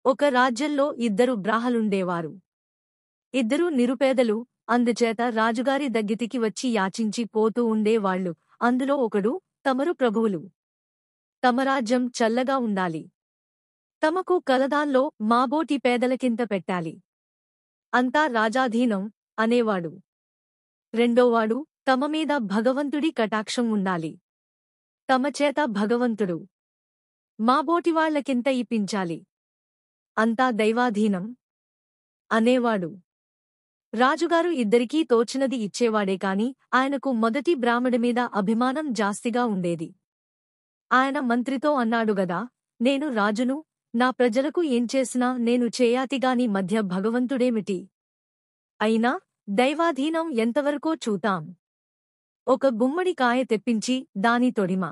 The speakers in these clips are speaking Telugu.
ఒక రాజ్యంలో ఇద్దరు బ్రాహలుండేవారు. ఇద్దరూ నిరుపేదలు, అందుచేత రాజుగారి దగ్గితికి వచ్చి యాచించి పోతూ ఉండేవాళ్లు. అందులో ఒకడు, తమరు ప్రభువులు, తమ రాజ్యం చల్లగా ఉండాలి, తమకు కలదాన్లో మాబోటి పేదలకింత పెట్టాలి, అంతా రాజాధీనం అనేవాడు. రెండోవాడు, తమ మీద భగవంతుడి కటాక్షం ఉండాలి, తమచేత భగవంతుడు మాబోటివాళ్లకింత ఇప్పించాలి, అంతా దైవాధీనం అనేవాడు. రాజుగారు ఇద్దరికీ తోచినది ఇచ్చేవాడే కాని ఆయనకు మొదటి బ్రాహ్మడిమీద అభిమానం జాస్తిగా ఉండేది. ఆయన మంత్రితో అన్నాడుగదా, నేను రాజును, నా ప్రజలకు ఏం చేసినా నేను చేయాతిగాని మధ్య భగవంతుడేమిటి? అయినా దైవాధీనం ఎంతవరకో చూతాం. ఒక గుమ్మడికాయ తెప్పించి దాని తొడిమ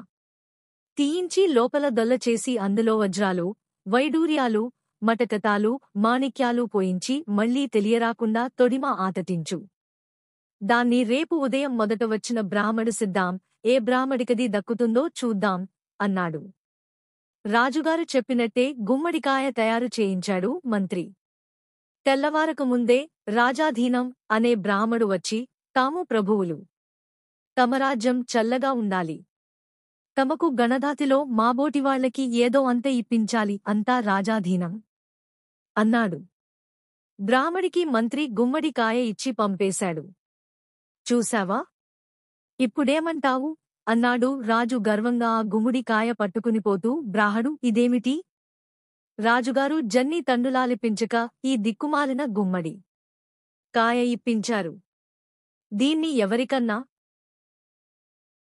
తీయించి లోపల దొల్లచేసి అందులో వజ్రాలు, వైడూర్యాలు, మటకతాలు, మాణిక్యాలు పోయించి మళ్లీ తెలియరాకుండా తొడిమ ఆతటించు. దాన్ని రేపు ఉదయం మొదట వచ్చిన బ్రాహ్మడు సిద్దాం, ఏ బ్రాహ్మడికది దక్కుతుందో చూద్దాం అన్నాడు. రాజుగారు చెప్పినట్టే గుమ్మడికాయ తయారు చేయించాడు మంత్రి. తెల్లవారకముందే రాజాధీనం అనే బ్రాహ్మడు వచ్చి, తాము ప్రభువులు, తమ రాజ్యం చల్లగా ఉండాలి, తమకు గణదాతిలో మాబోటివాళ్లకి ఏదో అంత ఇప్పించాలి, అంతా రాజాధీనం అన్నాడు. బ్రాహ్మడికి మంత్రి గుమ్మడికాయ ఇచ్చి పంపేశాడు. చూశావా, ఇప్పుడేమంటావు అన్నాడు రాజు గర్వంగా ఆ గుమ్మడికాయ పట్టుకునిపోతూ. బ్రాహ్మడు, ఇదేమిటి? రాజుగారు జన్ని తండులాలిపించక ఈ దిక్కుమాలిన గుమ్మడి కాయ ఇప్పించారు. దీన్ని ఎవరికన్నా